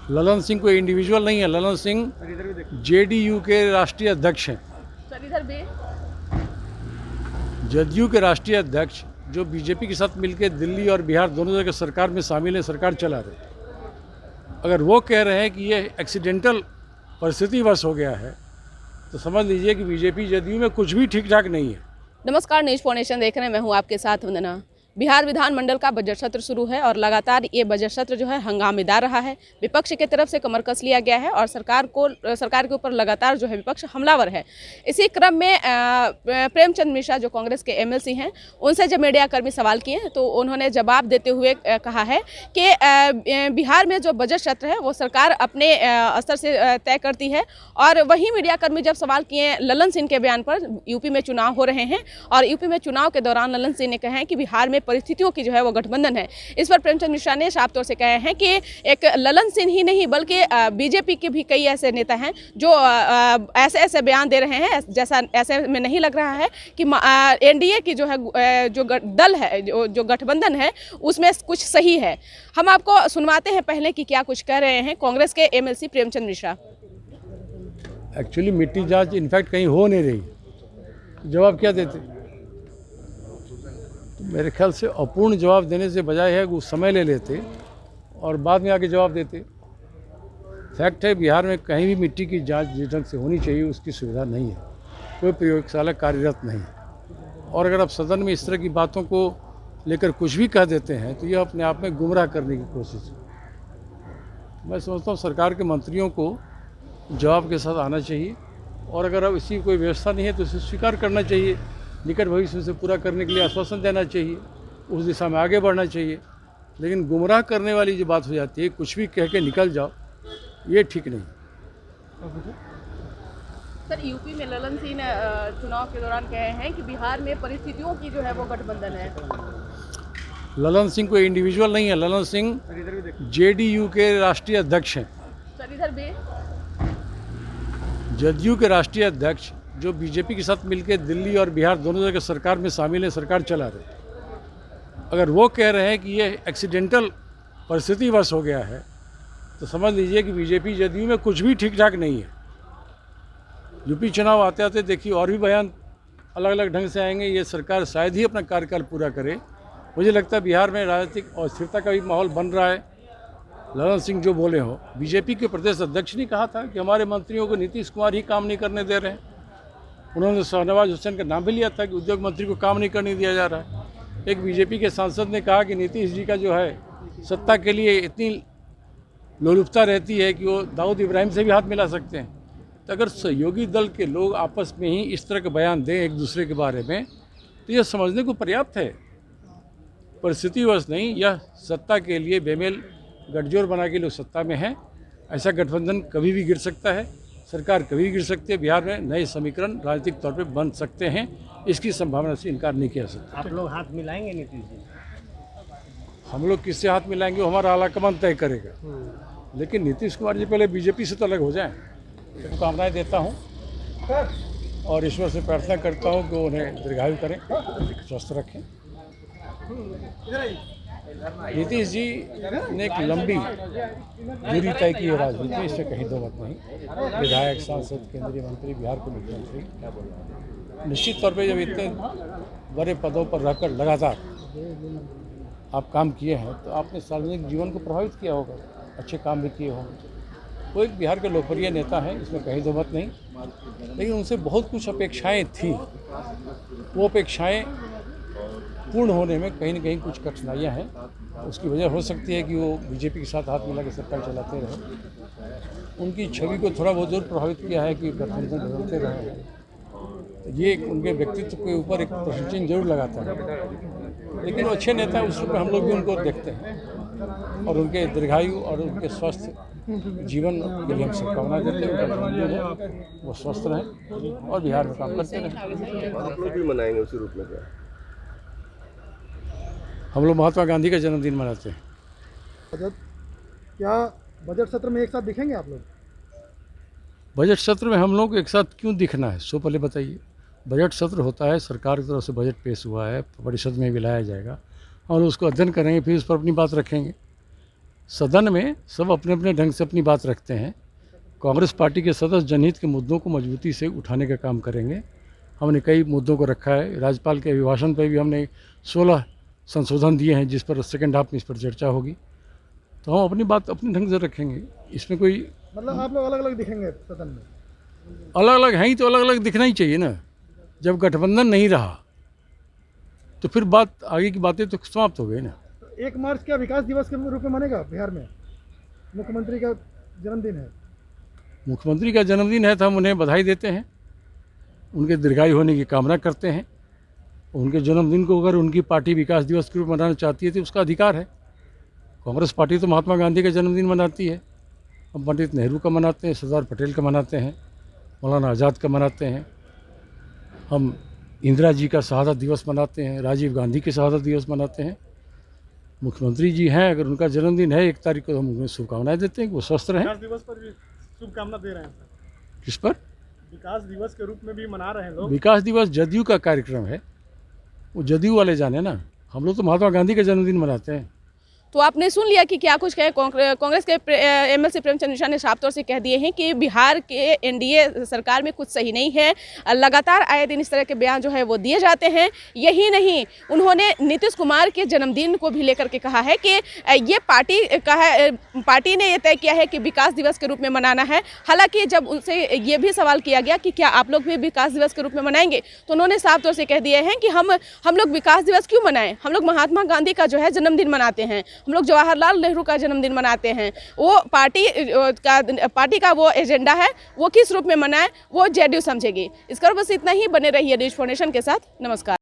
ललन सिंह कोई इंडिविजुअल नहीं है। ललन सिंह जेडीयू के राष्ट्रीय अध्यक्ष हैं। सर इधर भी जदयू के राष्ट्रीय अध्यक्ष जो बीजेपी के साथ मिलकर दिल्ली और बिहार दोनों जगह सरकार में शामिल है, सरकार चला रहे। अगर वो कह रहे हैं कि ये एक्सीडेंटल परिस्थितिवश हो गया है तो समझ लीजिए कि बीजेपी जदयू में कुछ भी ठीक ठाक नहीं है। नमस्कार, न्यूज़ फाउंडेशन देख रहे हैं, मैं हूं आपके साथ वंदना। बिहार विधानमंडल का बजट सत्र शुरू है और लगातार ये बजट सत्र जो है हंगामेदार रहा है। विपक्ष की तरफ से कमर कस लिया गया है और सरकार के ऊपर लगातार जो है विपक्ष हमलावर है। इसी क्रम में प्रेमचंद मिश्रा जो कांग्रेस के एमएलसी हैं, उनसे जब मीडिया कर्मी सवाल किए तो उन्होंने जवाब देते हुए कहा है कि बिहार में जो बजट सत्र है वो सरकार अपने स्तर से तय करती है। और वहीं मीडिया कर्मी जब सवाल किए ललन सिंह के बयान पर, यूपी में चुनाव हो रहे हैं और यूपी में चुनाव के दौरान ललन सिंह ने कहा है कि बिहार में परिस्थितियों की जो है वो गठबंधन है। इस पर प्रेमचंद मिश्रा ने साफ तौर से कहे हैं कि एक ललन सिंह ही नहीं बल्कि बीजेपी के भी कई ऐसे नेता हैं जो ऐसे बयान दे रहे हैं, जैसा ऐसे में नहीं लग रहा है कि एनडीए की जो है जो दल है, जो गठबंधन है, उसमें कुछ सही है। हम आपको सुनवाते हैं पहले कि क्या कुछ कह रहे हैं कांग्रेस के एमएलसी प्रेमचंद मिश्रा। एक्चुअली मिट्टी जांच इनफैक्ट कहीं हो नहीं रही, जवाब क्या देते? मेरे ख्याल से अपूर्ण जवाब देने से बजाय है वो समय ले लेते और बाद में आके जवाब देते। फैक्ट है, बिहार में कहीं भी मिट्टी की जांच जिस ढंग से होनी चाहिए उसकी सुविधा नहीं है, कोई प्रयोगशाला कार्यरत नहीं है। और अगर आप सदन में इस तरह की बातों को लेकर कुछ भी कह देते हैं तो यह अपने आप में गुमराह करने की कोशिश है। मैं समझता हूँ सरकार के मंत्रियों को जवाब के साथ आना चाहिए और अगर अब इसी कोई व्यवस्था नहीं है तो इसे स्वीकार करना चाहिए, निकट भविष्य में से पूरा करने के लिए आश्वासन देना चाहिए, उस दिशा में आगे बढ़ना चाहिए। लेकिन गुमराह करने वाली जो बात हो जाती है, कुछ भी कह के निकल जाओ, ये ठीक नहीं। सर यूपी में ललन सिंह ने चुनाव के दौरान कहे हैं कि बिहार में परिस्थितियों की जो है वो गठबंधन है। ललन सिंह कोई इंडिविजुअल नहीं है। ललन सिंह जेडीयू के राष्ट्रीय अध्यक्ष हैं। सर इधर भी जदयू के राष्ट्रीय अध्यक्ष जो बीजेपी के साथ मिलकर दिल्ली और बिहार दोनों जगह सरकार में शामिल है, सरकार चला रहे। अगर वो कह रहे हैं कि ये एक्सीडेंटल परिस्थितिवश हो गया है तो समझ लीजिए कि बीजेपी जदयू में कुछ भी ठीक ठाक नहीं है। यूपी चुनाव आते आते देखिए और भी बयान अलग अलग ढंग से आएंगे। ये सरकार शायद ही अपना कार्यकाल पूरा करे। मुझे लगता है बिहार में राजनीतिक अस्थिरता का भी माहौल बन रहा है। ललन सिंह जो बोले हो, बीजेपी के प्रदेश अध्यक्ष ने कहा था कि हमारे मंत्रियों को नीतीश कुमार ही काम नहीं करने दे रहे हैं। उन्होंने शाहनवाज हुसैन का नाम भी लिया था कि उद्योग मंत्री को काम नहीं करने दिया जा रहा है। एक बीजेपी के सांसद ने कहा कि नीतीश जी का जो है सत्ता के लिए इतनी लोलुपता रहती है कि वो दाऊद इब्राहिम से भी हाथ मिला सकते हैं। तो अगर सहयोगी दल के लोग आपस में ही इस तरह के बयान दें एक दूसरे के बारे में तो यह समझने को पर्याप्त है। परिस्थितिवश नहीं, यह सत्ता के लिए बेमेल गठजोड़ बना के लोग सत्ता में हैं। ऐसा गठबंधन कभी भी गिर सकता है, सरकार कभी भी गिर सकती है। बिहार में नए समीकरण राजनीतिक तौर पे बन सकते हैं, इसकी संभावना से इनकार नहीं किया सकता। आप लोग हाथ मिलाएंगे नीतीश जी? हम लोग किससे हाथ मिलाएंगे वो हमारा आलाकमान तय करेगा। लेकिन नीतीश कुमार जी पहले बीजेपी से तो अलग हो जाएं। शुभकामनाएं देता हूं और ईश्वर से प्रार्थना करता हूं कि वो उन्हें दीर्घायु करें, स्वस्थ रखें। नीतीश जी ने एक लंबी दूरी तय की है राजनीति, इससे कहीं दो मत नहीं। विधायक, सांसद, केंद्रीय मंत्री, बिहार के मुख्यमंत्री, निश्चित तौर पे जब इतने बड़े पदों पर रहकर लगातार आप काम किए हैं तो आपने सार्वजनिक जीवन को प्रभावित किया होगा, अच्छे काम भी किए होंगे। वो एक बिहार के लोकप्रिय नेता हैं, इसमें कहीं दो मत नहीं। लेकिन उनसे बहुत कुछ अपेक्षाएँ थी। वो अपेक्षाएँ पूर्ण होने में कहीं न कहीं कुछ कठिनाइयाँ हैं। उसकी वजह हो सकती है कि वो बीजेपी के साथ हाथ मिला के सरकार चलाते रहे। उनकी छवि को थोड़ा बहुत जरूर प्रभावित किया है कि गठबंधन बदलते रहे हैं। तो ये उनके व्यक्तित्व के ऊपर एक प्रश्न चिन्ह जरूर लगाता है। लेकिन वो अच्छे नेता हैं, उस रूप में हम लोग भी उनको देखते हैं और उनके दीर्घायु और उनके स्वस्थ जीवन के लिए हम शुभकामना देते हैं। वो स्वस्थ रहें और बिहार में काम करते रहें। आप लोग भी मनाएंगे उसी रूप में क्या? हम लोग महात्मा गांधी का जन्मदिन मनाते हैं। क्या बजट सत्र में एक साथ दिखेंगे आप लोग? बजट सत्र में हम लोग को एक साथ क्यों दिखना है, सो पहले बताइए। बजट सत्र होता है, सरकार की तरफ से बजट पेश हुआ है, परिषद में भी लाया जाएगा और उसको अध्ययन करेंगे, फिर उस पर अपनी बात रखेंगे। सदन में सब अपने अपने ढंग से अपनी बात रखते हैं। कांग्रेस पार्टी के सदस्य जनहित के मुद्दों को मजबूती से उठाने का काम करेंगे। हमने कई मुद्दों को रखा है। राज्यपाल के अभिभाषण पर भी हमने 16 संशोधन दिए हैं, जिस पर सेकंड हाफ में इस पर चर्चा होगी। तो हम अपनी बात अपने ढंग से रखेंगे। इसमें कोई मतलब आप लोग अलग अलग दिखेंगे सदन में? अलग अलग हैं ही तो अलग अलग दिखना ही चाहिए ना। जब गठबंधन नहीं रहा तो फिर बात आगे की बातें तो समाप्त हो गई ना। 1 मार्च क्या विकास दिवस के रूप में मानेगा बिहार में? मुख्यमंत्री का जन्मदिन है। मुख्यमंत्री का जन्मदिन है तो हम उन्हें बधाई देते हैं, उनके दीर्घायु होने की कामना करते हैं। उनके जन्मदिन को अगर उनकी पार्टी विकास दिवस के रूप में मनाना चाहती है तो उसका अधिकार है। कांग्रेस पार्टी तो महात्मा गांधी का जन्मदिन मनाती है, हम पंडित नेहरू का मनाते हैं, सरदार पटेल का मनाते हैं, मौलाना आज़ाद का मनाते हैं, हम इंदिरा जी का शहादत दिवस मनाते हैं, राजीव गांधी के शहादत दिवस मनाते हैं। मुख्यमंत्री जी हैं, अगर उनका जन्मदिन है 1 तारीख को, हम उन्हें शुभकामनाएं देते हैं कि वो स्वस्थ रहें। विकास दिवस पर भी शुभकामना दे रहे हैं सर। किस पर? विकास दिवस के रूप में भी मना रहे हैं लोग। विकास दिवस जदयू का कार्यक्रम है, वो जदयू वाले जाने ना। हम लोग तो महात्मा गांधी का जन्मदिन मनाते हैं। तो आपने सुन लिया कि क्या कुछ कहे। कांग्रेस के एमएलसी प्रेमचंद मिश्रा ने साफ तौर से कह दिए हैं कि बिहार के एनडीए सरकार में कुछ सही नहीं है। लगातार आए दिन इस तरह के बयान जो है वो दिए जाते हैं। यही नहीं, उन्होंने नीतीश कुमार के जन्मदिन को भी लेकर के कहा है कि ये पार्टी का है, पार्टी ने ये तय किया है कि विकास दिवस के रूप में मनाना है। हालांकि जब उनसे ये भी सवाल किया गया कि क्या आप लोग भी विकास दिवस के रूप में मनाएंगे, तो उन्होंने साफ तौर से कह दिए हैं कि हम लोग विकास दिवस क्यों मनाएं, हम लोग महात्मा गांधी का जो है जन्मदिन मनाते हैं, हम लोग जवाहरलाल नेहरू का जन्मदिन मनाते हैं। वो पार्टी का वो एजेंडा है, वो किस रूप में मनाए वो जेडीयू समझेगी। इसका बस इतना ही। बने रहिए न्यूज़ फाउंडेशन के साथ। नमस्कार।